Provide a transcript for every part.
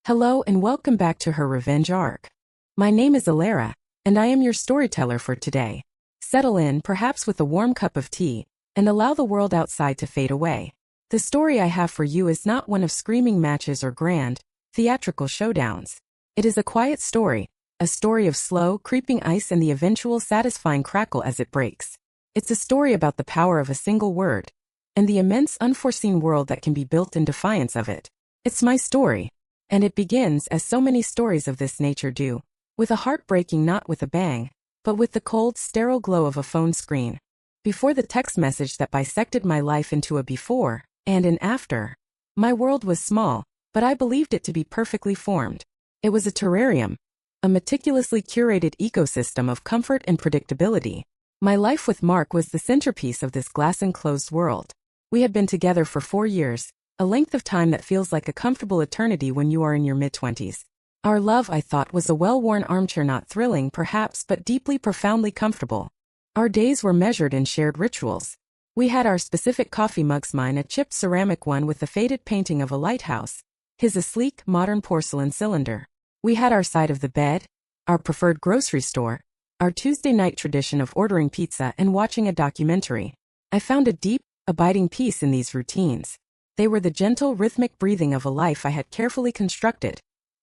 Hello and welcome back to her revenge arc. My name is Alara, and I am your storyteller for today. Settle in, perhaps with a warm cup of tea, and allow the world outside to fade away. The story I have for you is not one of screaming matches or grand, theatrical showdowns. It is a quiet story, a story of slow, creeping ice and the eventual satisfying crackle as it breaks. It's a story about the power of a single word, and the immense unforeseen world that can be built in defiance of it. It's my story. And it begins, as so many stories of this nature do, with a heartbreaking not with a bang, but with the cold, sterile glow of a phone screen. Before the text message that bisected my life into a before and an after, my world was small, but I believed it to be perfectly formed. It was a terrarium, a meticulously curated ecosystem of comfort and predictability. My life with Mark was the centerpiece of this glass-enclosed world. We had been together for 4 years, a length of time that feels like a comfortable eternity when you are in your mid-20s. Our love, I thought, was a well-worn armchair, not thrilling perhaps, but deeply, profoundly comfortable. Our days were measured in shared rituals. We had our specific coffee mugs, mine a chipped ceramic one with the faded painting of a lighthouse, his a sleek, modern porcelain cylinder. We had our side of the bed, our preferred grocery store, our Tuesday night tradition of ordering pizza and watching a documentary. I found a deep, abiding peace in these routines. They were the gentle, rhythmic breathing of a life I had carefully constructed,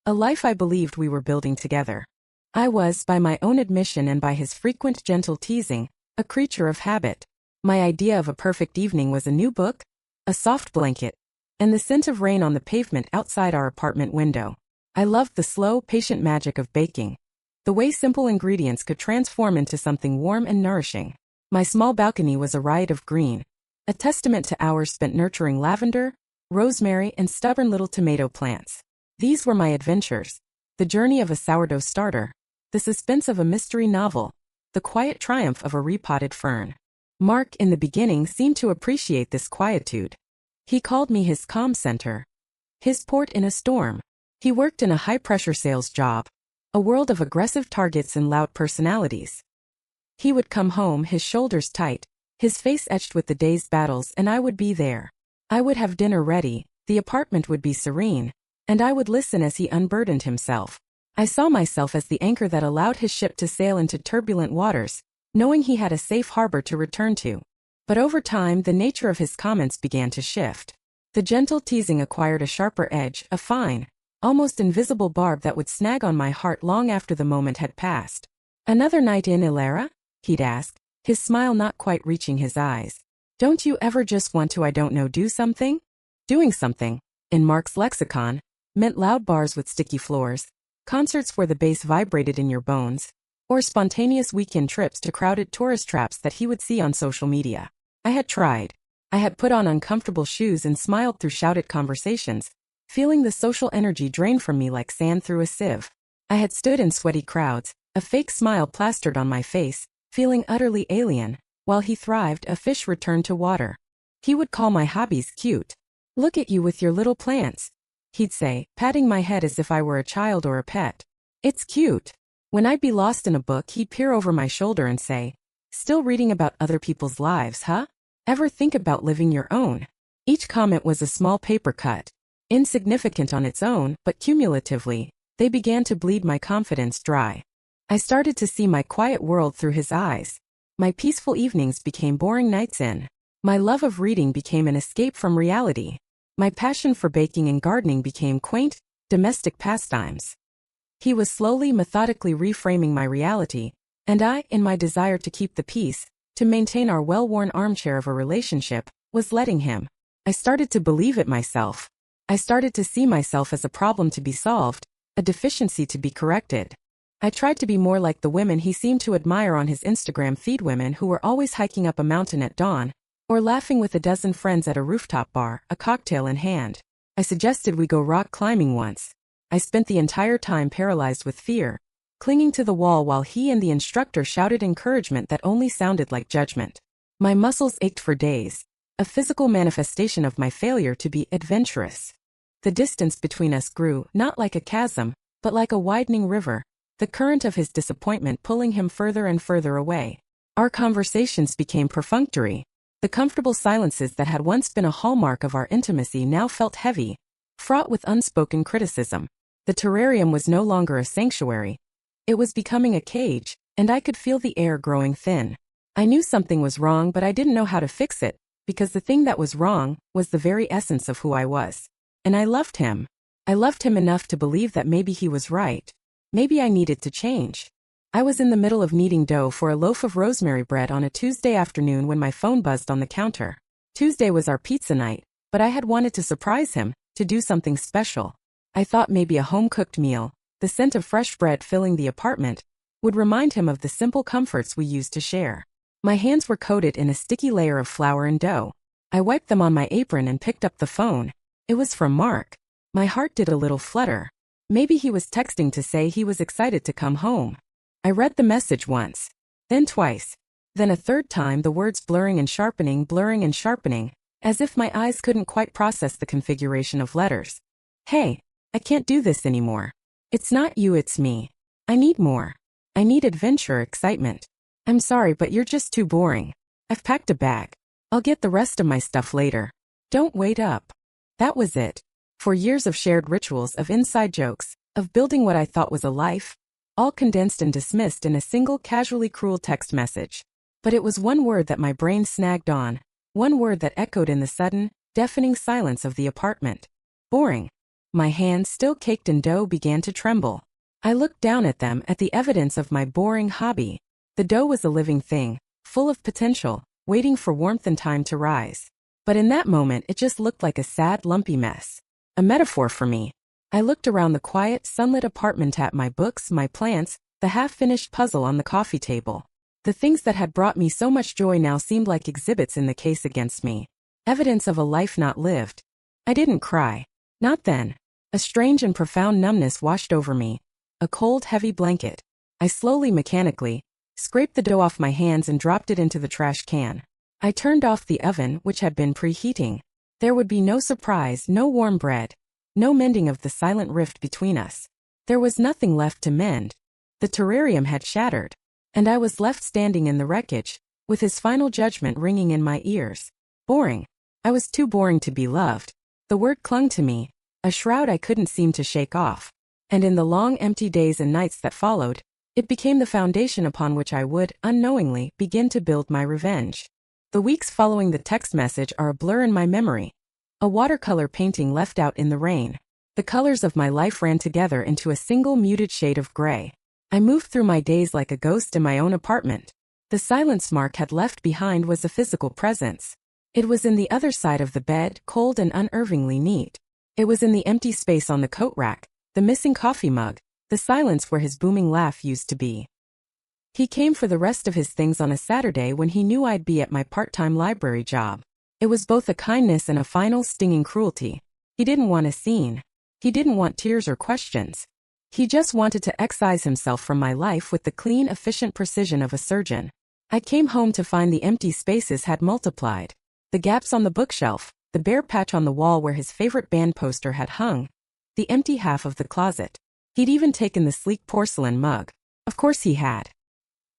a life I believed we were building together. I was, by my own admission and by his frequent gentle teasing, a creature of habit. My idea of a perfect evening was a new book, a soft blanket, and the scent of rain on the pavement outside our apartment window. I loved the slow, patient magic of baking, the way simple ingredients could transform into something warm and nourishing. My small balcony was a riot of green, a testament to hours spent nurturing lavender, rosemary, and stubborn little tomato plants. These were my adventures, the journey of a sourdough starter, the suspense of a mystery novel, the quiet triumph of a repotted fern. Mark, in the beginning, seemed to appreciate this quietude. He called me his calm center, his port in a storm. He worked in a high-pressure sales job, a world of aggressive targets and loud personalities. He would come home, his shoulders tight, his face etched with the day's battles, and I would be there. I would have dinner ready, the apartment would be serene, and I would listen as he unburdened himself. I saw myself as the anchor that allowed his ship to sail into turbulent waters, knowing he had a safe harbor to return to. But over time, the nature of his comments began to shift. The gentle teasing acquired a sharper edge, a fine, almost invisible barb that would snag on my heart long after the moment had passed. "Another night in, Alara?" he'd ask, his smile not quite reaching his eyes. "Don't you ever just want to, I don't know, do something?" Doing something, in Mark's lexicon, meant loud bars with sticky floors, concerts where the bass vibrated in your bones, or spontaneous weekend trips to crowded tourist traps that he would see on social media. I had tried. I had put on uncomfortable shoes and smiled through shouted conversations, feeling the social energy drain from me like sand through a sieve. I had stood in sweaty crowds, a fake smile plastered on my face, feeling utterly alien. While he thrived, a fish returned to water. He would call my hobbies cute. "Look at you with your little plants," he'd say, patting my head as if I were a child or a pet. "It's cute." When I'd be lost in a book, he'd peer over my shoulder and say, "Still reading about other people's lives, huh? Ever think about living your own?" Each comment was a small paper cut, insignificant on its own, but cumulatively, they began to bleed my confidence dry. I started to see my quiet world through his eyes. My peaceful evenings became boring nights in. My love of reading became an escape from reality. My passion for baking and gardening became quaint, domestic pastimes. He was slowly, methodically reframing my reality, and I, in my desire to keep the peace, to maintain our well-worn armchair of a relationship, was letting him. I started to believe it myself. I started to see myself as a problem to be solved, a deficiency to be corrected. I tried to be more like the women he seemed to admire on his Instagram feed, women who were always hiking up a mountain at dawn, or laughing with a dozen friends at a rooftop bar, a cocktail in hand. I suggested we go rock climbing once. I spent the entire time paralyzed with fear, clinging to the wall while he and the instructor shouted encouragement that only sounded like judgment. My muscles ached for days, a physical manifestation of my failure to be adventurous. The distance between us grew, not like a chasm, but like a widening river, the current of his disappointment pulling him further and further away. Our conversations became perfunctory. The comfortable silences that had once been a hallmark of our intimacy now felt heavy, fraught with unspoken criticism. The terrarium was no longer a sanctuary. It was becoming a cage, and I could feel the air growing thin. I knew something was wrong, but I didn't know how to fix it, because the thing that was wrong was the very essence of who I was. And I loved him. I loved him enough to believe that maybe he was right. Maybe I needed to change. I was in the middle of kneading dough for a loaf of rosemary bread on a Tuesday afternoon when my phone buzzed on the counter. Tuesday was our pizza night, but I had wanted to surprise him, to do something special. I thought maybe a home-cooked meal, the scent of fresh bread filling the apartment, would remind him of the simple comforts we used to share. My hands were coated in a sticky layer of flour and dough. I wiped them on my apron and picked up the phone. It was from Mark. My heart did a little flutter. Maybe he was texting to say he was excited to come home. I read the message once, then twice, then a third time, the words blurring and sharpening, as if my eyes couldn't quite process the configuration of letters. Hey, I can't do this anymore. It's not you, it's me. I need more. I need adventure, excitement. I'm sorry, but you're just too boring. I've packed a bag. I'll get the rest of my stuff later. Don't wait up. That was it. For years of shared rituals, of inside jokes, of building what I thought was a life, all condensed and dismissed in a single casually cruel text message. But it was one word that my brain snagged on, one word that echoed in the sudden, deafening silence of the apartment. Boring. My hands, still caked in dough, began to tremble. I looked down at them, at the evidence of my boring hobby. The dough was a living thing, full of potential, waiting for warmth and time to rise. But in that moment it just looked like a sad, lumpy mess. A metaphor for me. I looked around the quiet, sunlit apartment at my books, my plants, the half-finished puzzle on the coffee table. The things that had brought me so much joy now seemed like exhibits in the case against me. Evidence of a life not lived. I didn't cry. Not then. A strange and profound numbness washed over me. A cold, heavy blanket. I slowly, mechanically, scraped the dough off my hands and dropped it into the trash can. I turned off the oven, which had been preheating. There would be no surprise, no warm bread, no mending of the silent rift between us. There was nothing left to mend. The terrarium had shattered, and I was left standing in the wreckage, with his final judgment ringing in my ears. Boring. I was too boring to be loved. The word clung to me, a shroud I couldn't seem to shake off. And in the long, empty days and nights that followed, it became the foundation upon which I would, unknowingly, begin to build my revenge. The weeks following the text message are a blur in my memory. A watercolor painting left out in the rain. The colors of my life ran together into a single muted shade of gray. I moved through my days like a ghost in my own apartment. The silence Mark had left behind was a physical presence. It was in the other side of the bed, cold and unervingly neat. It was in the empty space on the coat rack, the missing coffee mug, the silence where his booming laugh used to be. He came for the rest of his things on a Saturday when he knew I'd be at my part-time library job. It was both a kindness and a final stinging cruelty. He didn't want a scene. He didn't want tears or questions. He just wanted to excise himself from my life with the clean, efficient precision of a surgeon. I came home to find the empty spaces had multiplied. The gaps on the bookshelf, the bare patch on the wall where his favorite band poster had hung, the empty half of the closet. He'd even taken the sleek porcelain mug. Of course he had.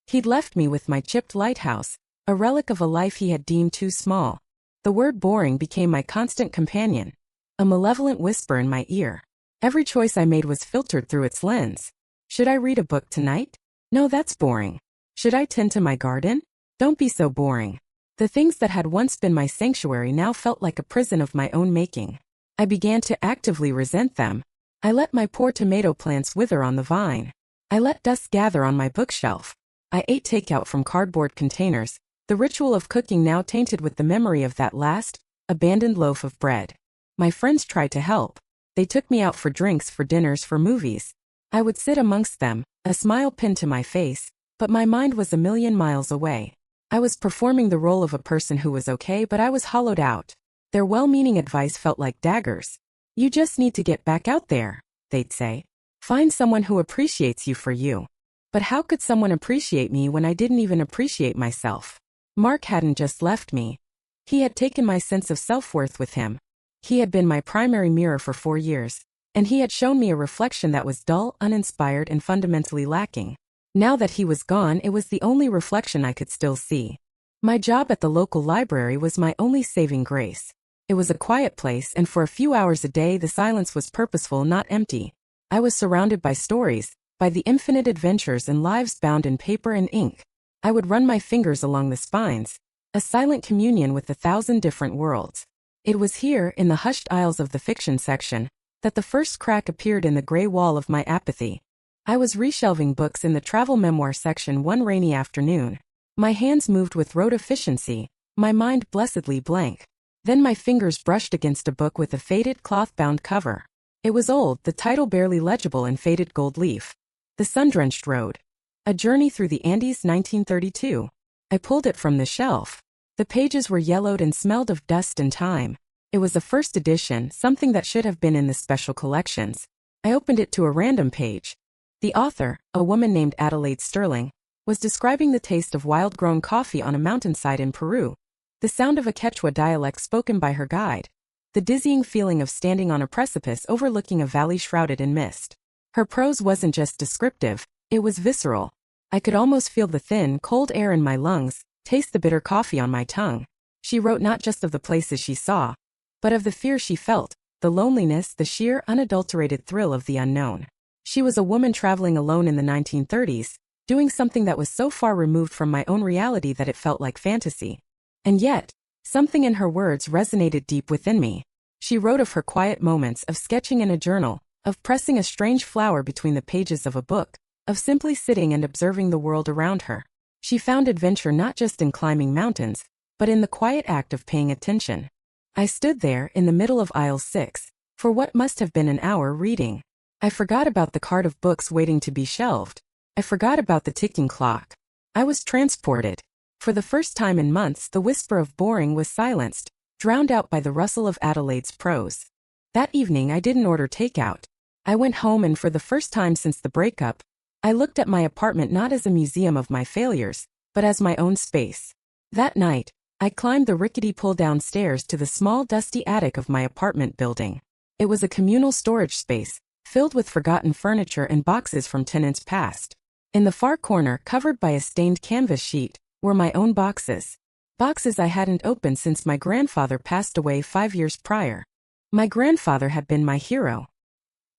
He'd left me with my chipped lighthouse, a relic of a life he had deemed too small. The word boring became my constant companion, a malevolent whisper in my ear. Every choice I made was filtered through its lens. Should I read a book tonight? No, that's boring. Should I tend to my garden? Don't be so boring. The things that had once been my sanctuary now felt like a prison of my own making. I began to actively resent them. I let my poor tomato plants wither on the vine. I let dust gather on my bookshelf. I ate takeout from cardboard containers, the ritual of cooking now tainted with the memory of that last, abandoned loaf of bread. My friends tried to help. They took me out for drinks, for dinners, for movies. I would sit amongst them, a smile pinned to my face, but my mind was a million miles away. I was performing the role of a person who was okay, but I was hollowed out. Their well-meaning advice felt like daggers. You just need to get back out there, they'd say. Find someone who appreciates you for you. But how could someone appreciate me when I didn't even appreciate myself? Mark hadn't just left me. He had taken my sense of self-worth with him. He had been my primary mirror for 4 years, and he had shown me a reflection that was dull, uninspired, and fundamentally lacking. Now that he was gone, it was the only reflection I could still see. My job at the local library was my only saving grace. It was a quiet place, and for a few hours a day the silence was purposeful, not empty. I was surrounded by stories, by the infinite adventures and lives bound in paper and ink. I would run my fingers along the spines, a silent communion with 1,000 different worlds. It was here, in the hushed aisles of the fiction section, that the first crack appeared in the gray wall of my apathy. I was reshelving books in the travel memoir section one rainy afternoon. My hands moved with rote efficiency, my mind blessedly blank. Then my fingers brushed against a book with a faded cloth-bound cover. It was old, the title barely legible in faded gold leaf. The Sun-Drenched Road. A Journey Through the Andes, 1932. I pulled it from the shelf. The pages were yellowed and smelled of dust and time. It was a first edition, something that should have been in the special collections. I opened it to a random page. The author, a woman named Adelaide Sterling, was describing the taste of wild-grown coffee on a mountainside in Peru. The sound of a Quechua dialect spoken by her guide. The dizzying feeling of standing on a precipice overlooking a valley shrouded in mist. Her prose wasn't just descriptive, it was visceral. I could almost feel the thin, cold air in my lungs, taste the bitter coffee on my tongue. She wrote not just of the places she saw, but of the fear she felt, the loneliness, the sheer, unadulterated thrill of the unknown. She was a woman traveling alone in the 1930s, doing something that was so far removed from my own reality that it felt like fantasy. And yet, something in her words resonated deep within me. She wrote of her quiet moments, of sketching in a journal, of pressing a strange flower between the pages of a book, of simply sitting and observing the world around her. She found adventure not just in climbing mountains, but in the quiet act of paying attention. I stood there in the middle of aisle 6, for what must have been an hour reading. I forgot about the cart of books waiting to be shelved. I forgot about the ticking clock. I was transported. For the first time in months, the whisper of boring was silenced, drowned out by the rustle of Adelaide's prose. That evening I didn't order takeout. I went home and for the first time since the breakup, I looked at my apartment not as a museum of my failures, but as my own space. That night, I climbed the rickety pull-down stairs to the small dusty attic of my apartment building. It was a communal storage space, filled with forgotten furniture and boxes from tenants past. In the far corner, covered by a stained canvas sheet, were my own boxes. Boxes I hadn't opened since my grandfather passed away 5 years prior. My grandfather had been my hero.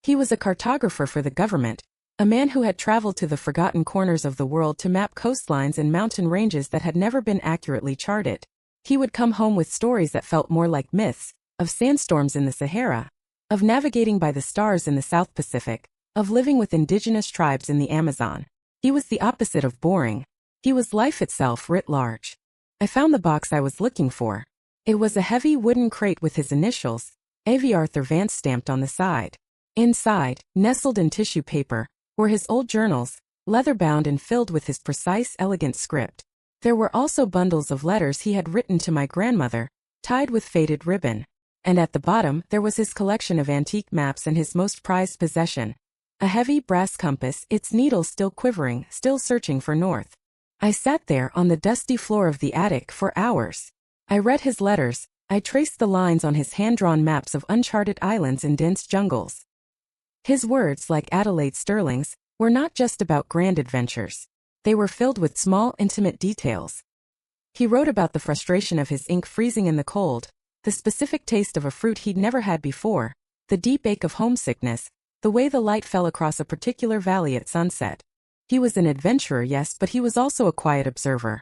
He was a cartographer for the government, a man who had traveled to the forgotten corners of the world to map coastlines and mountain ranges that had never been accurately charted. He would come home with stories that felt more like myths, of sandstorms in the Sahara, of navigating by the stars in the South Pacific, of living with indigenous tribes in the Amazon. He was the opposite of boring. He was life itself writ large. I found the box I was looking for. It was a heavy wooden crate with his initials, A.V. Arthur Vance, stamped on the side. Inside, nestled in tissue paper, were his old journals, leather-bound and filled with his precise, elegant script. There were also bundles of letters he had written to my grandmother, tied with faded ribbon. And at the bottom, there was his collection of antique maps and his most prized possession, a heavy brass compass, its needle still quivering, still searching for north. I sat there on the dusty floor of the attic for hours. I read his letters, I traced the lines on his hand-drawn maps of uncharted islands and dense jungles. His words, like Adelaide Sterling's, were not just about grand adventures. They were filled with small, intimate details. He wrote about the frustration of his ink freezing in the cold, the specific taste of a fruit he'd never had before, the deep ache of homesickness, the way the light fell across a particular valley at sunset. He was an adventurer, yes, but he was also a quiet observer.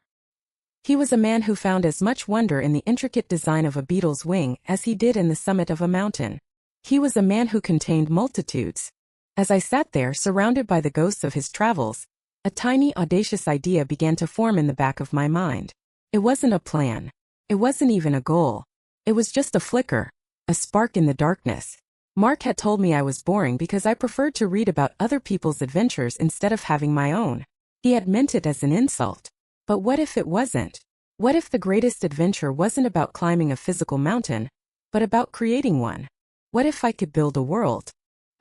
He was a man who found as much wonder in the intricate design of a beetle's wing as he did in the summit of a mountain. He was a man who contained multitudes. As I sat there, surrounded by the ghosts of his travels, a tiny, audacious idea began to form in the back of my mind. It wasn't a plan. It wasn't even a goal. It was just a flicker, a spark in the darkness. Mark had told me I was boring because I preferred to read about other people's adventures instead of having my own. He had meant it as an insult. But what if it wasn't? What if the greatest adventure wasn't about climbing a physical mountain, but about creating one? What if I could build a world?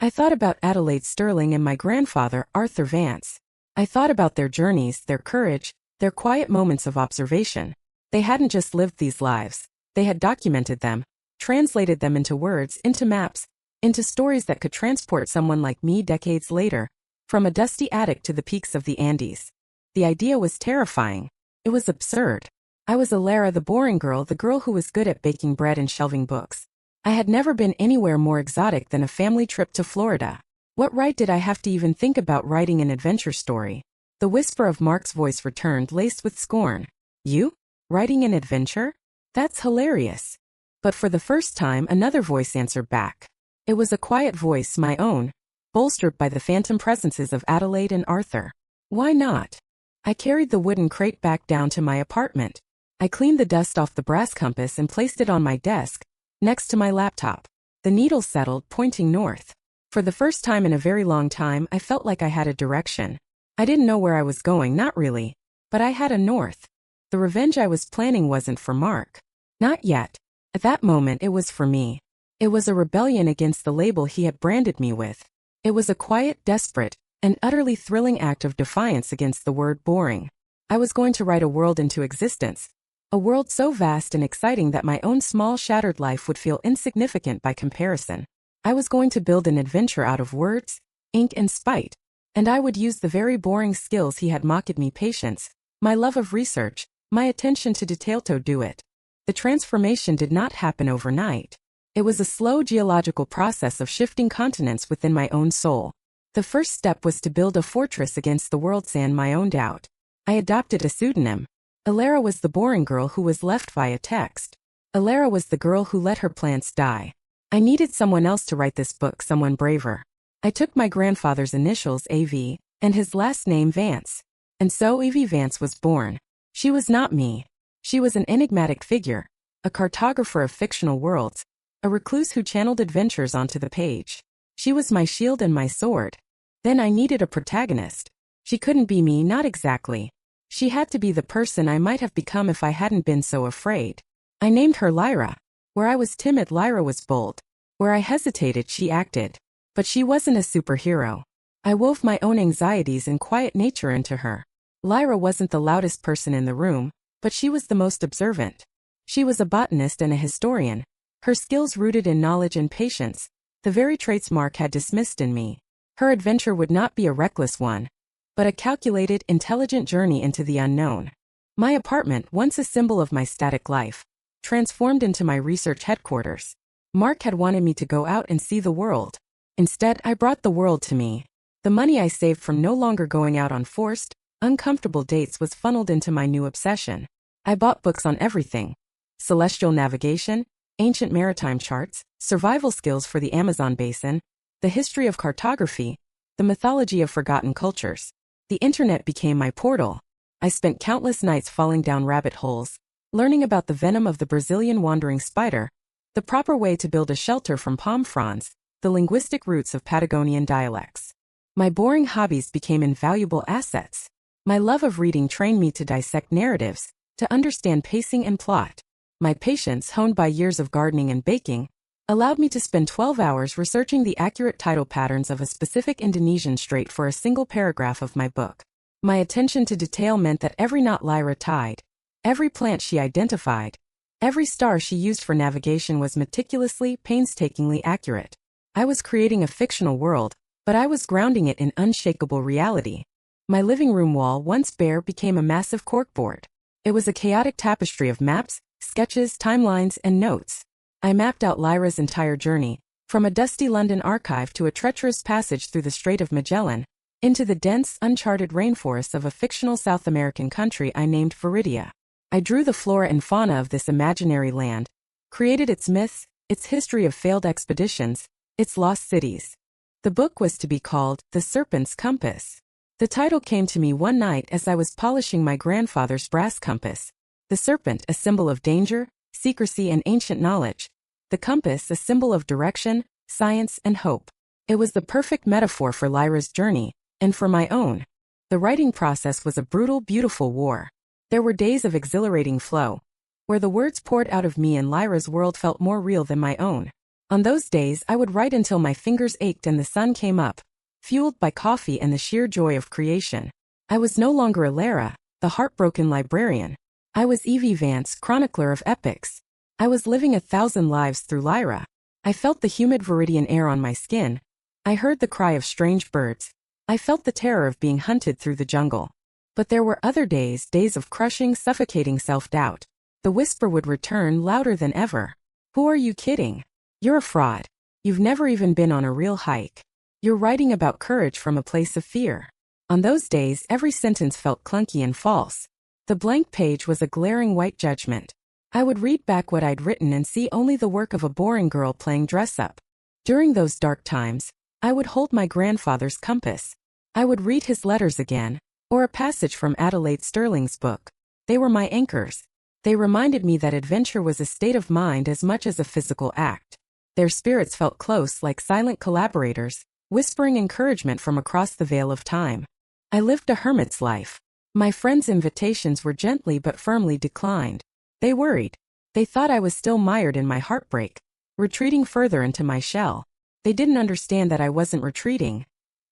I thought about Adelaide Sterling and my grandfather, Arthur Vance. I thought about their journeys, their courage, their quiet moments of observation. They hadn't just lived these lives. They had documented them, translated them into words, into maps, into stories that could transport someone like me decades later, from a dusty attic to the peaks of the Andes. The idea was terrifying. It was absurd. I was Alara, the boring girl, the girl who was good at baking bread and shelving books. I had never been anywhere more exotic than a family trip to Florida. What right did I have to even think about writing an adventure story? The whisper of Mark's voice returned, laced with scorn. You? Writing an adventure? That's hilarious. But for the first time, another voice answered back. It was a quiet voice, my own, bolstered by the phantom presences of Adelaide and Arthur. Why not? I carried the wooden crate back down to my apartment. I cleaned the dust off the brass compass and placed it on my desk, next to my laptop. The needle settled, pointing north. For the first time in a very long time, I felt like I had a direction. I didn't know where I was going, not really, but I had a north. The revenge I was planning wasn't for Mark. Not yet. At that moment, it was for me. It was a rebellion against the label he had branded me with. It was a quiet, desperate, and utterly thrilling act of defiance against the word boring. I was going to write a world into existence. A world so vast and exciting that my own small, shattered life would feel insignificant by comparison. I was going to build an adventure out of words, ink, and spite. And I would use the very boring skills he had mocked me: patience, my love of research, my attention to detail to do it. The transformation did not happen overnight. It was a slow geological process of shifting continents within my own soul. The first step was to build a fortress against the world's and my own doubt. I adopted a pseudonym. Alara was the boring girl who was left via text. Alara was the girl who let her plants die. I needed someone else to write this book, someone braver. I took my grandfather's initials, AV, and his last name, Vance. And so Evie Vance was born. She was not me. She was an enigmatic figure, a cartographer of fictional worlds, a recluse who channeled adventures onto the page. She was my shield and my sword. Then I needed a protagonist. She couldn't be me, not exactly. She had to be the person I might have become if I hadn't been so afraid. I named her Lyra. Where I was timid, Lyra was bold. Where I hesitated, she acted. But she wasn't a superhero. I wove my own anxieties and quiet nature into her. Lyra wasn't the loudest person in the room, but she was the most observant. She was a botanist and a historian, her skills rooted in knowledge and patience, the very traits Mark had dismissed in me. Her adventure would not be a reckless one, but a calculated, intelligent journey into the unknown. My apartment, once a symbol of my static life, transformed into my research headquarters. Mark had wanted me to go out and see the world. Instead, I brought the world to me. The money I saved from no longer going out on forced, uncomfortable dates was funneled into my new obsession. I bought books on everything: celestial navigation, ancient maritime charts, survival skills for the Amazon basin, the history of cartography, the mythology of forgotten cultures. The internet became my portal. I spent countless nights falling down rabbit holes, learning about the venom of the Brazilian wandering spider, the proper way to build a shelter from palm fronds, the linguistic roots of Patagonian dialects. My boring hobbies became invaluable assets. My love of reading trained me to dissect narratives, to understand pacing and plot. My patience, honed by years of gardening and baking, allowed me to spend 12 hours researching the accurate title patterns of a specific Indonesian strait for a single paragraph of my book. My attention to detail meant that every knot Lyra tied, every plant she identified, every star she used for navigation was meticulously, painstakingly accurate. I was creating a fictional world, but I was grounding it in unshakable reality. My living room wall, once bare, became a massive corkboard. It was a chaotic tapestry of maps, sketches, timelines, and notes. I mapped out Lyra's entire journey, from a dusty London archive to a treacherous passage through the Strait of Magellan, into the dense, uncharted rainforests of a fictional South American country I named Viridia. I drew the flora and fauna of this imaginary land, created its myths, its history of failed expeditions, its lost cities. The book was to be called The Serpent's Compass. The title came to me one night as I was polishing my grandfather's brass compass. The serpent, a symbol of danger, secrecy, and ancient knowledge. The compass, a symbol of direction, science, and hope. It was the perfect metaphor for Lyra's journey, and for my own. The writing process was a brutal, beautiful war. There were days of exhilarating flow, where the words poured out of me and Lyra's world felt more real than my own. On those days, I would write until my fingers ached and the sun came up, fueled by coffee and the sheer joy of creation. I was no longer Alara, the heartbroken librarian. I was Evie Vance, chronicler of epics. I was living 1,000 lives through Lyra. I felt the humid Viridian air on my skin. I heard the cry of strange birds. I felt the terror of being hunted through the jungle. But there were other days, days of crushing, suffocating self-doubt. The whisper would return, louder than ever. Who are you kidding? You're a fraud. You've never even been on a real hike. You're writing about courage from a place of fear. On those days, every sentence felt clunky and false. The blank page was a glaring white judgment. I would read back what I'd written and see only the work of a boring girl playing dress-up. During those dark times, I would hold my grandfather's compass. I would read his letters again, or a passage from Adelaide Sterling's book. They were my anchors. They reminded me that adventure was a state of mind as much as a physical act. Their spirits felt close, like silent collaborators, whispering encouragement from across the veil of time. I lived a hermit's life. My friends' invitations were gently but firmly declined. They worried. They thought I was still mired in my heartbreak, retreating further into my shell. They didn't understand that I wasn't retreating.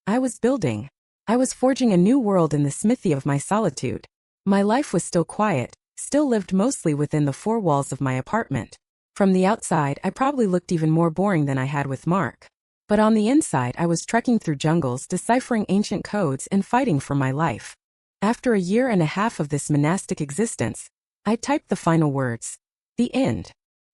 I was building. I was forging a new world in the smithy of my solitude. My life was still quiet, still lived mostly within the four walls of my apartment. From the outside, I probably looked even more boring than I had with Mark. But on the inside, I was trekking through jungles, deciphering ancient codes, and fighting for my life. After a year and a half of this monastic existence, I typed the final words. The end.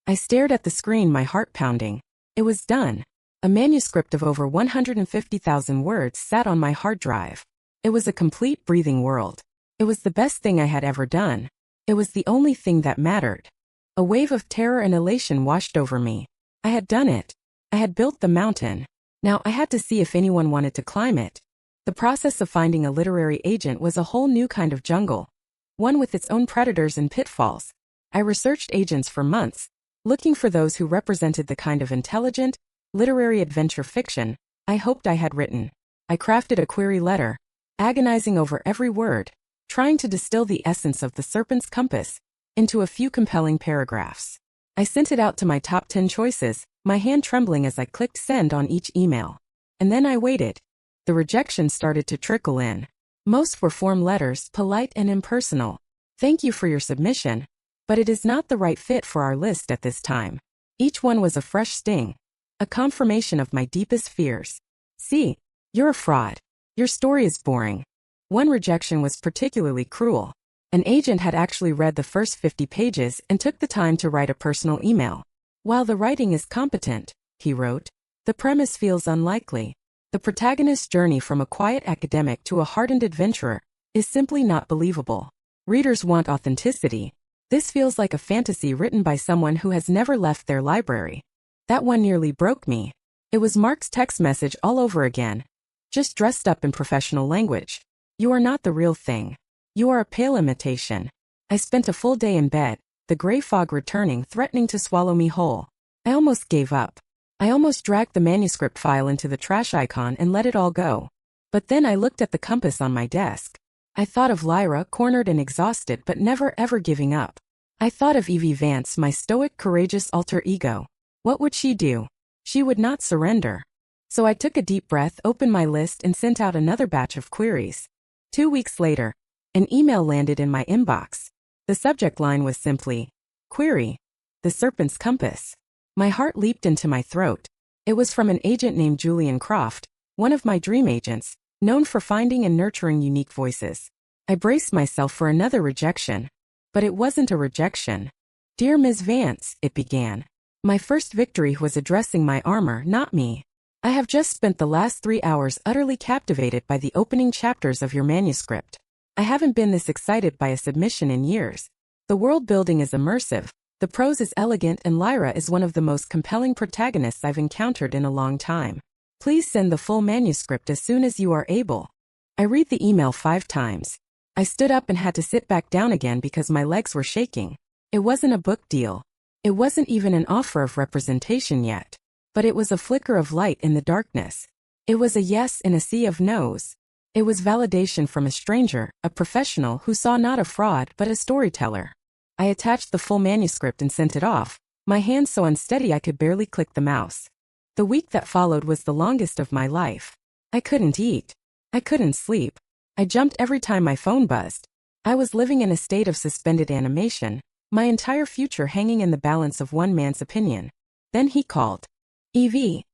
I stared at the screen, my heart pounding. It was done. A manuscript of over 150,000 words sat on my hard drive. It was a complete breathing world. It was the best thing I had ever done. It was the only thing that mattered. A wave of terror and elation washed over me. I had done it. I had built the mountain. Now I had to see if anyone wanted to climb it. The process of finding a literary agent was a whole new kind of jungle, one with its own predators and pitfalls. I researched agents for months, looking for those who represented the kind of intelligent, literary adventure fiction I hoped I had written. I crafted a query letter, agonizing over every word, trying to distill the essence of The Serpent's Compass into a few compelling paragraphs. I sent it out to my top 10 choices, my hand trembling as I clicked send on each email. And then I waited. The rejections started to trickle in. Most were form letters, polite and impersonal. Thank you for your submission, but it is not the right fit for our list at this time. Each one was a fresh sting, a confirmation of my deepest fears. See, you're a fraud. Your story is boring. One rejection was particularly cruel. An agent had actually read the first 50 pages and took the time to write a personal email. While the writing is competent, he wrote, the premise feels unlikely. The protagonist's journey from a quiet academic to a hardened adventurer is simply not believable. Readers want authenticity. This feels like a fantasy written by someone who has never left their library. That one nearly broke me. It was Mark's text message all over again, just dressed up in professional language. You are not the real thing. You are a pale imitation. I spent a full day in bed, the gray fog returning, threatening to swallow me whole. I almost gave up. I almost dragged the manuscript file into the trash icon and let it all go. But then I looked at the compass on my desk. I thought of Lyra, cornered and exhausted but never ever giving up. I thought of Evie Vance, my stoic, courageous alter ego. What would she do? She would not surrender. So I took a deep breath, opened my list, and sent out another batch of queries. 2 weeks later, an email landed in my inbox. The subject line was simply, Query, The Serpent's Compass. My heart leaped into my throat. It was from an agent named Julian Croft, one of my dream agents, known for finding and nurturing unique voices. I braced myself for another rejection. But it wasn't a rejection. Dear Ms. Vance, it began. My first victory was addressing my armor, not me. I have just spent the last 3 hours utterly captivated by the opening chapters of your manuscript. I haven't been this excited by a submission in years. The world building is immersive, the prose is elegant, and Lyra is one of the most compelling protagonists I've encountered in a long time. Please send the full manuscript as soon as you are able. I read the email 5 times. I stood up and had to sit back down again because my legs were shaking. It wasn't a book deal. It wasn't even an offer of representation yet. But it was a flicker of light in the darkness. It was a yes in a sea of no's. It was validation from a stranger, a professional who saw not a fraud but a storyteller. I attached the full manuscript and sent it off, my hands so unsteady I could barely click the mouse. The week that followed was the longest of my life. I couldn't eat. I couldn't sleep. I jumped every time my phone buzzed. I was living in a state of suspended animation, my entire future hanging in the balance of one man's opinion. Then he called. Evie.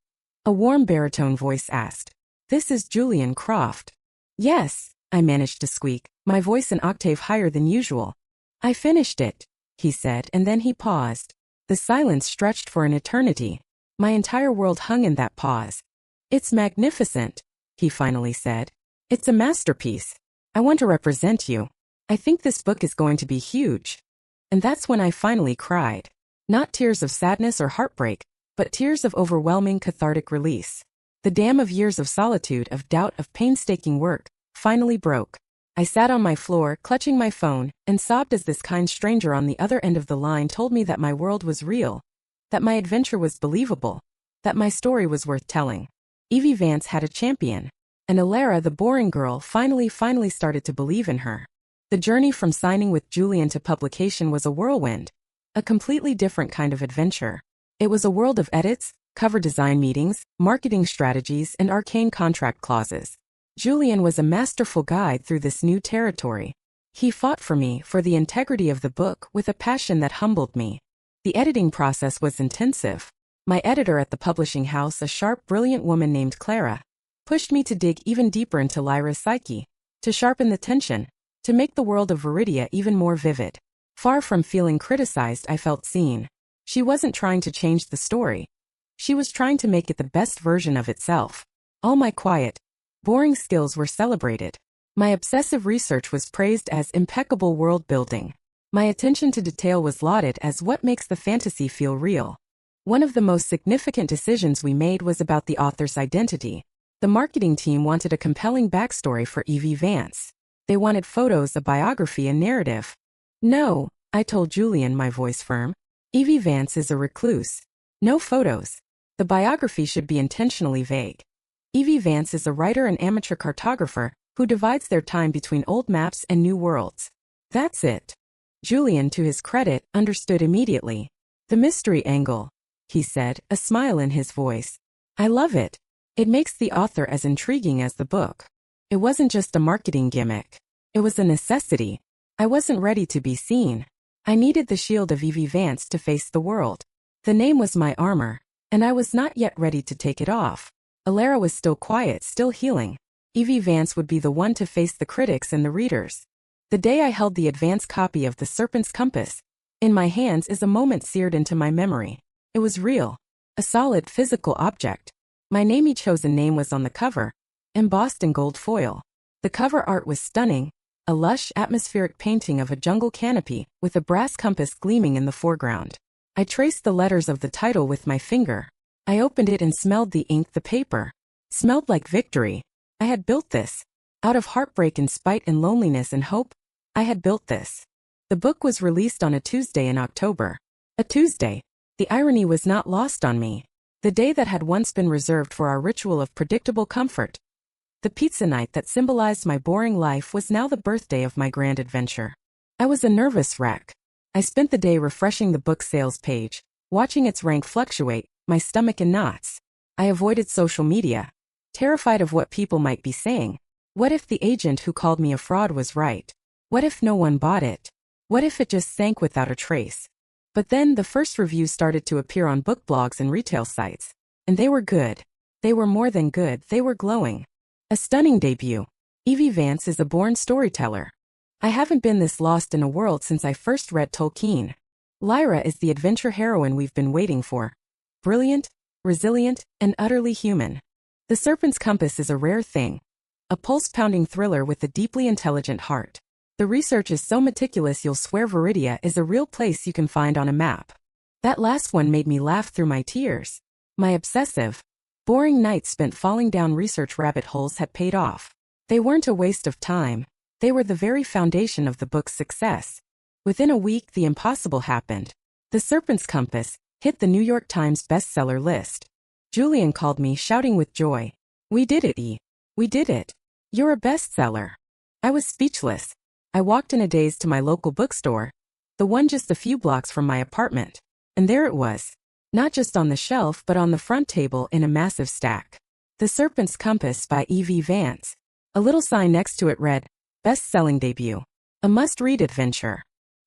A warm baritone voice asked. This is Julian Croft. Yes, I managed to squeak, my voice an octave higher than usual. I finished it, he said, and then he paused. The silence stretched for an eternity. My entire world hung in that pause. It's magnificent, he finally said. It's a masterpiece. I want to represent you. I think this book is going to be huge. And that's when I finally cried. Not tears of sadness or heartbreak, but tears of overwhelming cathartic release. The dam of years of solitude, of doubt, of painstaking work, finally broke. I sat on my floor, clutching my phone, and sobbed as this kind stranger on the other end of the line told me that my world was real, that my adventure was believable, that my story was worth telling. Evie Vance had a champion, and Alara, the boring girl, finally started to believe in her. The journey from signing with Julian to publication was a whirlwind, a completely different kind of adventure. It was a world of edits, cover design meetings, marketing strategies, and arcane contract clauses. Julian was a masterful guide through this new territory. He fought for me, for the integrity of the book, with a passion that humbled me. The editing process was intensive. My editor at the publishing house, a sharp, brilliant woman named Clara, pushed me to dig even deeper into Lyra's psyche, to sharpen the tension, to make the world of Viridia even more vivid. Far from feeling criticized, I felt seen. She wasn't trying to change the story. She was trying to make it the best version of itself. All my quiet, boring skills were celebrated. My obsessive research was praised as impeccable world building. My attention to detail was lauded as what makes the fantasy feel real. One of the most significant decisions we made was about the author's identity. The marketing team wanted a compelling backstory for Evie Vance. They wanted photos, a biography, and narrative. No, I told Julian, my voice firm. Evie Vance is a recluse. No photos. The biography should be intentionally vague. Evie Vance is a writer and amateur cartographer who divides their time between old maps and new worlds. That's it. Julian, to his credit, understood immediately. The mystery angle, he said, a smile in his voice. I love it. It makes the author as intriguing as the book. It wasn't just a marketing gimmick. It was a necessity. I wasn't ready to be seen. I needed the shield of Evie Vance to face the world. The name was my armor, and I was not yet ready to take it off. Alara was still quiet, still healing. Evie Vance would be the one to face the critics and the readers. The day I held the advance copy of The Serpent's Compass in my hands is a moment seared into my memory. It was real. A solid, physical object. My name, chosen name, was on the cover, embossed in gold foil. The cover art was stunning, a lush, atmospheric painting of a jungle canopy with a brass compass gleaming in the foreground. I traced the letters of the title with my finger. I opened it and smelled the ink, the paper. Smelled like victory. I had built this. Out of heartbreak and spite and loneliness and hope, I had built this. The book was released on a Tuesday in October. A Tuesday. The irony was not lost on me. The day that had once been reserved for our ritual of predictable comfort. The pizza night that symbolized my boring life was now the birthday of my grand adventure. I was a nervous wreck. I spent the day refreshing the book sales page, watching its rank fluctuate, my stomach in knots. I avoided social media, terrified of what people might be saying. What if the agent who called me a fraud was right? What if no one bought it? What if it just sank without a trace? But then the first reviews started to appear on book blogs and retail sites. And they were good. They were more than good, they were glowing. A stunning debut. Evie Vance is a born storyteller. I haven't been this lost in a world since I first read Tolkien. Lyra is the adventure heroine we've been waiting for. Brilliant, resilient, and utterly human. The Serpent's Compass is a rare thing. A pulse-pounding thriller with a deeply intelligent heart. The research is so meticulous you'll swear Viridia is a real place you can find on a map. That last one made me laugh through my tears. My obsessive, boring nights spent falling down research rabbit holes had paid off. They weren't a waste of time. They were the very foundation of the book's success. Within a week, the impossible happened. The Serpent's Compass hit the New York Times bestseller list. Julian called me, shouting with joy. We did it, E. We did it. You're a bestseller. I was speechless. I walked in a daze to my local bookstore, the one just a few blocks from my apartment. And there it was. Not just on the shelf, but on the front table in a massive stack. The Serpent's Compass by Evie Vance. A little sign next to it read, best-selling debut. A must-read adventure.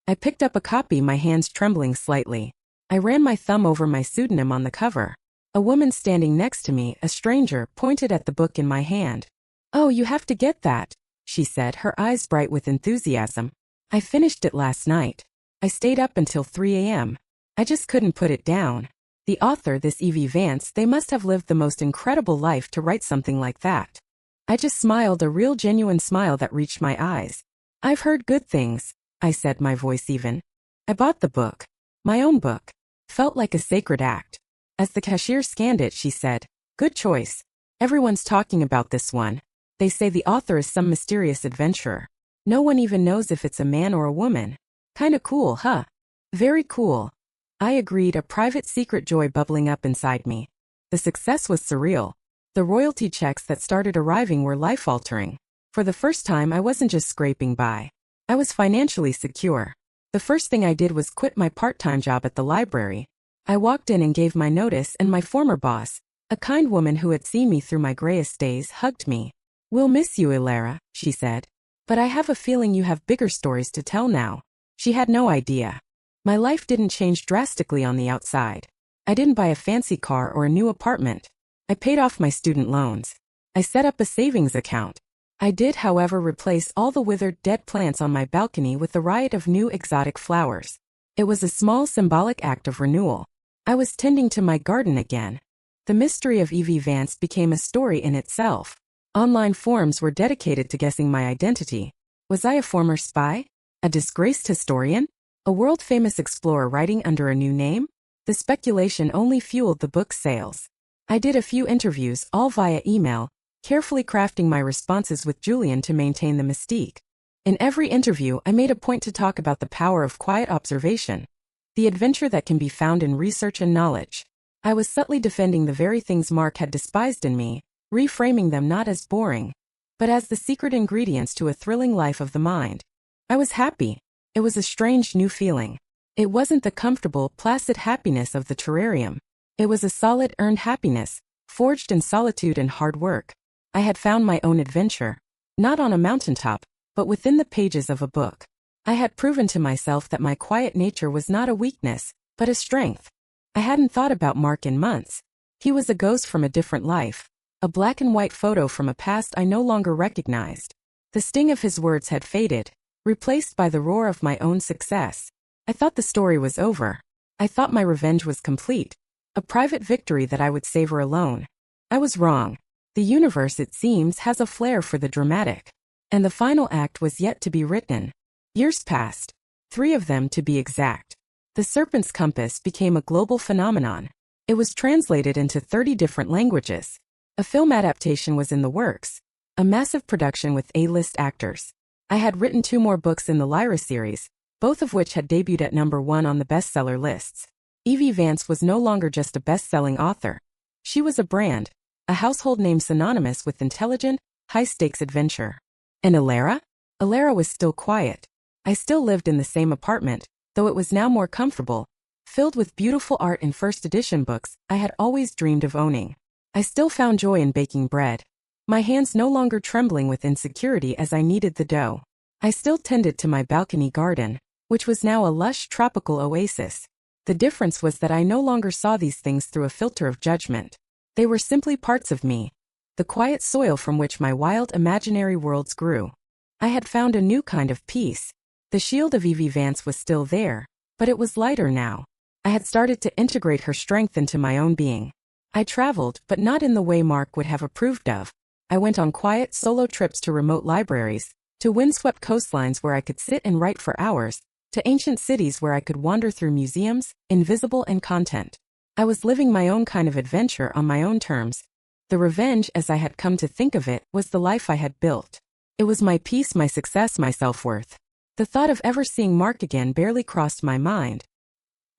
I picked up a copy, my hands trembling slightly. I ran my thumb over my pseudonym on the cover. A woman standing next to me, a stranger, pointed at the book in my hand. Oh, you have to get that, she said, her eyes bright with enthusiasm. I finished it last night. I stayed up until 3 a.m. I just couldn't put it down. The author, this Evie Vance, they must have lived the most incredible life to write something like that. I just smiled, a real genuine smile that reached my eyes. I've heard good things, I said, my voice even. I bought the book. My own book. Felt like a sacred act. As the cashier scanned it, she said, "Good choice. Everyone's talking about this one. They say the author is some mysterious adventurer. No one even knows if it's a man or a woman. Kinda cool, huh?" "Very cool," I agreed, a private secret joy bubbling up inside me. The success was surreal. The royalty checks that started arriving were life-altering. For the first time, I wasn't just scraping by. I was financially secure. The first thing I did was quit my part-time job at the library. I walked in and gave my notice, and my former boss, a kind woman who had seen me through my grayest days, hugged me. "We'll miss you, Ilara," she said. "But I have a feeling you have bigger stories to tell now." She had no idea. My life didn't change drastically on the outside. I didn't buy a fancy car or a new apartment. I paid off my student loans. I set up a savings account. I did, however, replace all the withered, dead plants on my balcony with a riot of new exotic flowers. It was a small symbolic act of renewal. I was tending to my garden again. The mystery of Evie Vance became a story in itself. Online forums were dedicated to guessing my identity. Was I a former spy? A disgraced historian? A world-famous explorer writing under a new name? The speculation only fueled the book's sales. I did a few interviews, all via email, carefully crafting my responses with Julian to maintain the mystique. In every interview, I made a point to talk about the power of quiet observation, the adventure that can be found in research and knowledge. I was subtly defending the very things Mark had despised in me, reframing them not as boring, but as the secret ingredients to a thrilling life of the mind. I was happy. It was a strange new feeling. It wasn't the comfortable, placid happiness of the terrarium. It was a solid, earned happiness, forged in solitude and hard work. I had found my own adventure, not on a mountaintop, but within the pages of a book. I had proven to myself that my quiet nature was not a weakness, but a strength. I hadn't thought about Mark in months. He was a ghost from a different life, a black and white photo from a past I no longer recognized. The sting of his words had faded, replaced by the roar of my own success. I thought the story was over. I thought my revenge was complete, a private victory that I would savor alone. I was wrong. The universe, it seems, has a flair for the dramatic. And the final act was yet to be written. Years passed. 3 of them to be exact. The Serpent's Compass became a global phenomenon. It was translated into 30 different languages. A film adaptation was in the works. A massive production with A-list actors. I had written 2 more books in the Lyra series, both of which had debuted at #1 on the bestseller lists. Evie Vance was no longer just a best-selling author. She was a brand, a household name synonymous with intelligent, high-stakes adventure. And Ilara? Ilara was still quiet. I still lived in the same apartment, though it was now more comfortable, filled with beautiful art and first edition books I had always dreamed of owning. I still found joy in baking bread, my hands no longer trembling with insecurity as I kneaded the dough. I still tended to my balcony garden, which was now a lush tropical oasis. The difference was that I no longer saw these things through a filter of judgment. They were simply parts of me, the quiet soil from which my wild imaginary worlds grew. I had found a new kind of peace. The shield of Evie Vance was still there, but it was lighter now. I had started to integrate her strength into my own being. I traveled, but not in the way Mark would have approved of. I went on quiet, solo trips to remote libraries, to windswept coastlines where I could sit and write for hours, to ancient cities where I could wander through museums, invisible and content. I was living my own kind of adventure on my own terms. The revenge, as I had come to think of it, was the life I had built. It was my peace, my success, my self-worth. The thought of ever seeing Mark again barely crossed my mind.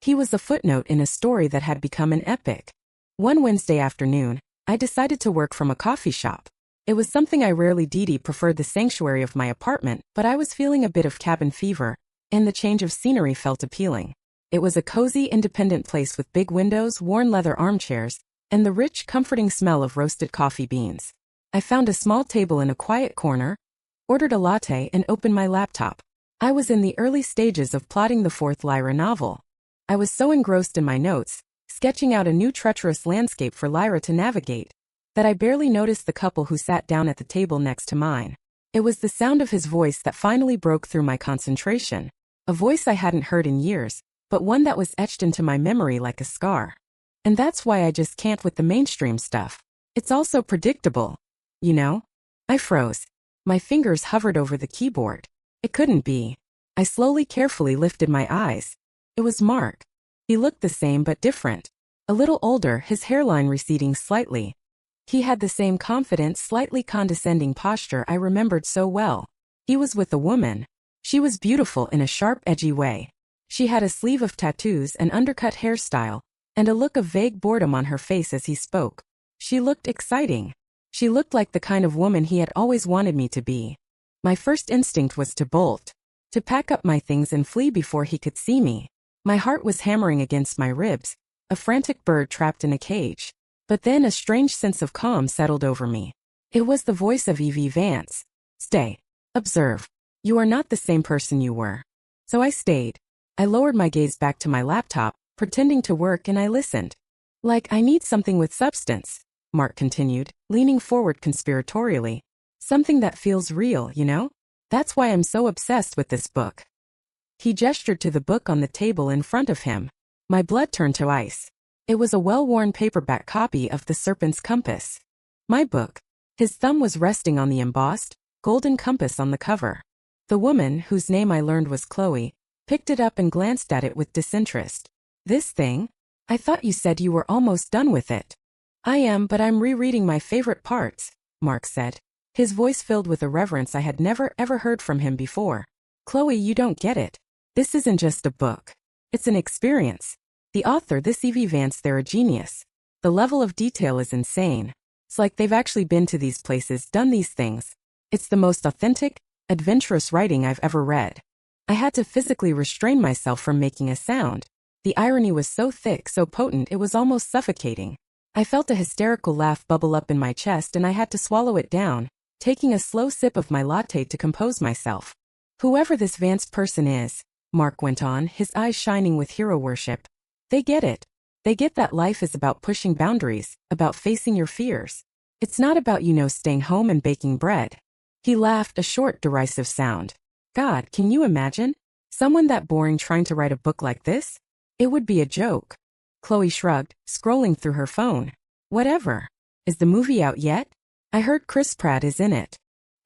He was a footnote in a story that had become an epic. One Wednesday afternoon, I decided to work from a coffee shop. It was something I rarely did. He preferred the sanctuary of my apartment, but I was feeling a bit of cabin fever, and the change of scenery felt appealing. It was a cozy, independent place with big windows, worn leather armchairs, and the rich, comforting smell of roasted coffee beans. I found a small table in a quiet corner, ordered a latte, and opened my laptop. I was in the early stages of plotting the 4th Lyra novel. I was so engrossed in my notes, sketching out a new treacherous landscape for Lyra to navigate, that I barely noticed the couple who sat down at the table next to mine. It was the sound of his voice that finally broke through my concentration. A voice I hadn't heard in years, but one that was etched into my memory like a scar. And that's why I just can't with the mainstream stuff. It's also predictable. You know? I froze. My fingers hovered over the keyboard. It couldn't be. I slowly, carefully lifted my eyes. It was Mark. He looked the same but different. A little older, his hairline receding slightly. He had the same confident, slightly condescending posture I remembered so well. He was with a woman. She was beautiful in a sharp, edgy way. She had a sleeve of tattoos, an undercut hairstyle, and a look of vague boredom on her face as he spoke. She looked exciting. She looked like the kind of woman he had always wanted me to be. My first instinct was to bolt, to pack up my things and flee before he could see me. My heart was hammering against my ribs, a frantic bird trapped in a cage. But then a strange sense of calm settled over me. It was the voice of Evie Vance. Stay. Observe. You are not the same person you were. So I stayed. I lowered my gaze back to my laptop, pretending to work, and I listened. Like, I need something with substance, Mark continued, leaning forward conspiratorially. Something that feels real, you know? That's why I'm so obsessed with this book. He gestured to the book on the table in front of him. My blood turned to ice. It was a well-worn paperback copy of The Serpent's Compass. My book. His thumb was resting on the embossed, golden compass on the cover. The woman, whose name I learned was Chloe, picked it up and glanced at it with disinterest. This thing? I thought you said you were almost done with it. I am, but I'm rereading my favorite parts, Mark said. His voice filled with a reverence I had never ever heard from him before. Chloe, you don't get it. This isn't just a book. It's an experience. The author, this Evie Vance, they're a genius. The level of detail is insane. It's like they've actually been to these places, done these things. It's the most authentic, adventurous writing I've ever read. I had to physically restrain myself from making a sound. The irony was so thick, so potent, it was almost suffocating. I felt a hysterical laugh bubble up in my chest and I had to swallow it down, taking a slow sip of my latte to compose myself. Whoever this Vance person is, Mark went on, his eyes shining with hero worship. They get it. They get that life is about pushing boundaries, about facing your fears. It's not about, staying home and baking bread. He laughed, a short, derisive sound. God, can you imagine? Someone that boring trying to write a book like this? It would be a joke. Chloe shrugged, scrolling through her phone. Whatever. Is the movie out yet? I heard Chris Pratt is in it.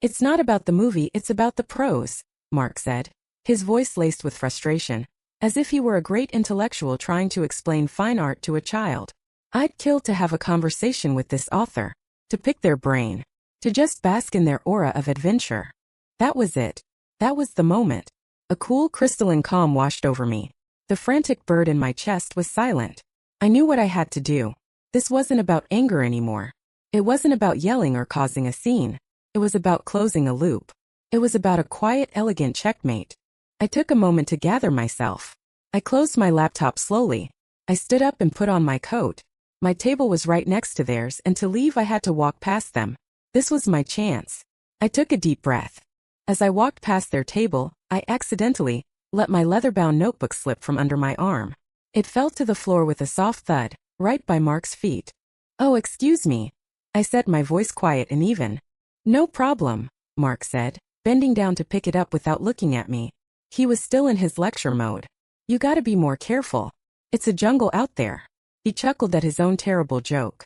It's not about the movie, it's about the prose, Mark said, his voice laced with frustration, as if he were a great intellectual trying to explain fine art to a child. I'd kill to have a conversation with this author, to pick their brain, to just bask in their aura of adventure. That was it. That was the moment. A cool crystalline calm washed over me. The frantic bird in my chest was silent. I knew what I had to do. This wasn't about anger anymore. It wasn't about yelling or causing a scene. It was about closing a loop. It was about a quiet, elegant checkmate. I took a moment to gather myself. I closed my laptop slowly. I stood up and put on my coat. My table was right next to theirs, and to leave I had to walk past them. This was my chance. I took a deep breath. As I walked past their table, I accidentally let my leather-bound notebook slip from under my arm. It fell to the floor with a soft thud, right by Mark's feet. Oh, excuse me, I said, my voice quiet and even. No problem, Mark said, bending down to pick it up without looking at me. He was still in his lecture mode. You gotta be more careful. It's a jungle out there. He chuckled at his own terrible joke.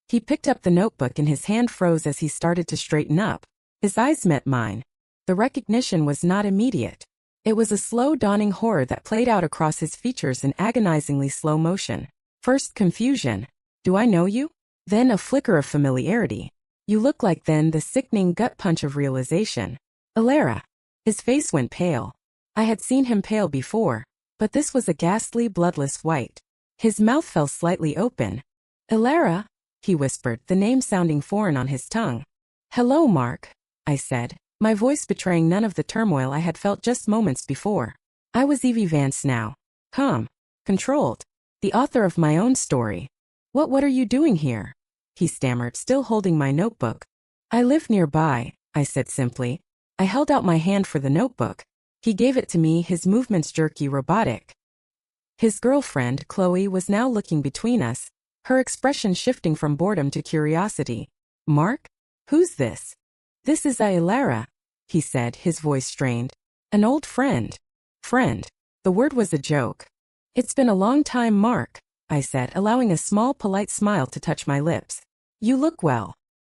He picked up the notebook and his hand froze as he started to straighten up. His eyes met mine. The recognition was not immediate. It was a slow dawning horror that played out across his features in agonizingly slow motion. First confusion. Do I know you? Then a flicker of familiarity. You look like, then the sickening gut punch of realization. Alara. His face went pale. I had seen him pale before, but this was a ghastly, bloodless white. His mouth fell slightly open. Alara, he whispered, the name sounding foreign on his tongue. Hello, Mark, I said, my voice betraying none of the turmoil I had felt just moments before. I was Evie Vance now. Calm. Controlled. The author of my own story. What are you doing here? He stammered, still holding my notebook. I live nearby, I said simply. I held out my hand for the notebook. He gave it to me, his movements jerky, robotic. His girlfriend, Chloe, was now looking between us, her expression shifting from boredom to curiosity. Mark? Who's this? This is Alara, he said, his voice strained. An old friend. Friend. The word was a joke. It's been a long time, Mark, I said, allowing a small, polite smile to touch my lips. You look well.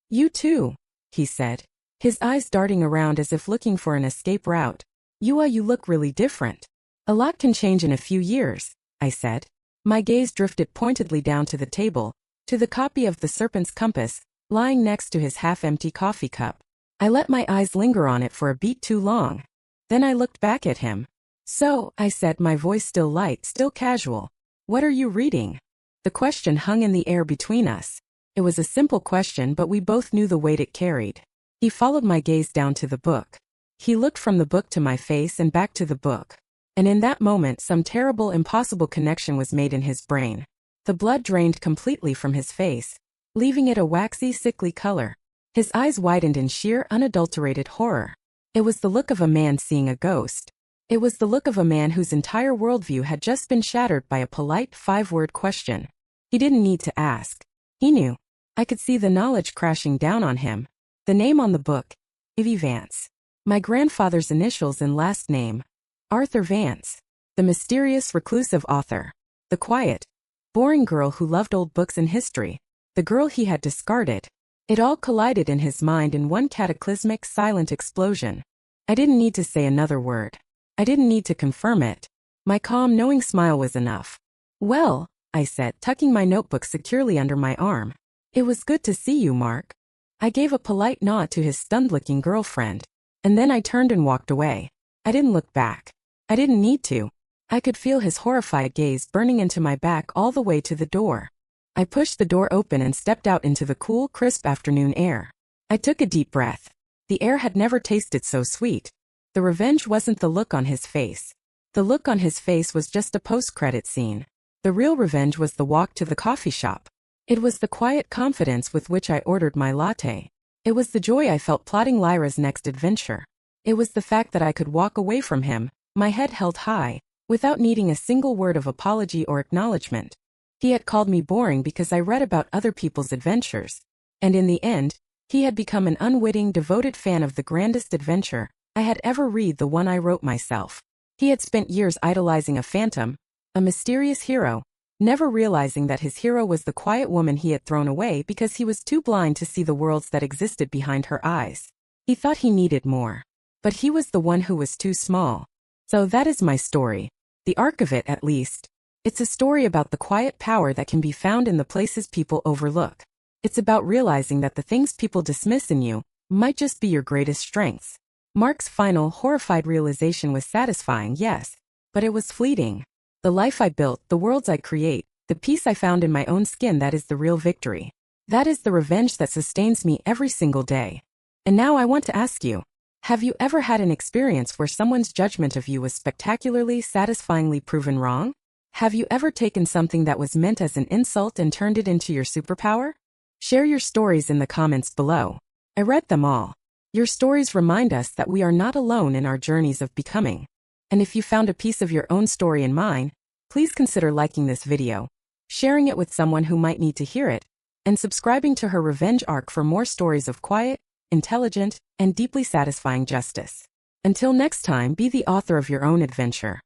You too, he said, his eyes darting around as if looking for an escape route. You look really different. A lot can change in a few years, I said. My gaze drifted pointedly down to the table, to the copy of The Serpent's Compass, lying next to his half-empty coffee cup. I let my eyes linger on it for a beat too long. Then I looked back at him. So, I said, my voice still light, still casual. What are you reading? The question hung in the air between us. It was a simple question, but we both knew the weight it carried. He followed my gaze down to the book. He looked from the book to my face and back to the book. And in that moment, some terrible, impossible connection was made in his brain. The blood drained completely from his face, leaving it a waxy, sickly color. His eyes widened in sheer, unadulterated horror. It was the look of a man seeing a ghost. It was the look of a man whose entire worldview had just been shattered by a polite, 5-word question. He didn't need to ask. He knew. I could see the knowledge crashing down on him. The name on the book, Ivy Vance. My grandfather's initials and last name, Arthur Vance. The mysterious, reclusive author. The quiet, boring girl who loved old books and history. The girl he had discarded. It all collided in his mind in one cataclysmic, silent explosion. I didn't need to say another word. I didn't need to confirm it. My calm, knowing smile was enough. Well, I said, tucking my notebook securely under my arm. It was good to see you, Mark. I gave a polite nod to his stunned-looking girlfriend, and then I turned and walked away. I didn't look back. I didn't need to. I could feel his horrified gaze burning into my back all the way to the door. I pushed the door open and stepped out into the cool, crisp afternoon air. I took a deep breath. The air had never tasted so sweet. The revenge wasn't the look on his face. The look on his face was just a post-credit scene. The real revenge was the walk to the coffee shop. It was the quiet confidence with which I ordered my latte. It was the joy I felt plotting Lyra's next adventure. It was the fact that I could walk away from him, my head held high, without needing a single word of apology or acknowledgement. He had called me boring because I read about other people's adventures. And in the end, he had become an unwitting, devoted fan of the grandest adventure I had ever read, the one I wrote myself. He had spent years idolizing a phantom, a mysterious hero, never realizing that his hero was the quiet woman he had thrown away because he was too blind to see the worlds that existed behind her eyes. He thought he needed more. But he was the one who was too small. So that is my story. The arc of it, at least. It's a story about the quiet power that can be found in the places people overlook. It's about realizing that the things people dismiss in you might just be your greatest strengths. Mark's final, horrified realization was satisfying, yes, but it was fleeting. The life I built, the worlds I create, the peace I found in my own skin, that is the real victory. That is the revenge that sustains me every single day. And now I want to ask you, have you ever had an experience where someone's judgment of you was spectacularly, satisfyingly proven wrong? Have you ever taken something that was meant as an insult and turned it into your superpower? Share your stories in the comments below. I read them all. Your stories remind us that we are not alone in our journeys of becoming. And if you found a piece of your own story in mine, please consider liking this video, sharing it with someone who might need to hear it, and subscribing to her revenge arc for more stories of quiet, intelligent, and deeply satisfying justice. Until next time, be the author of your own adventure.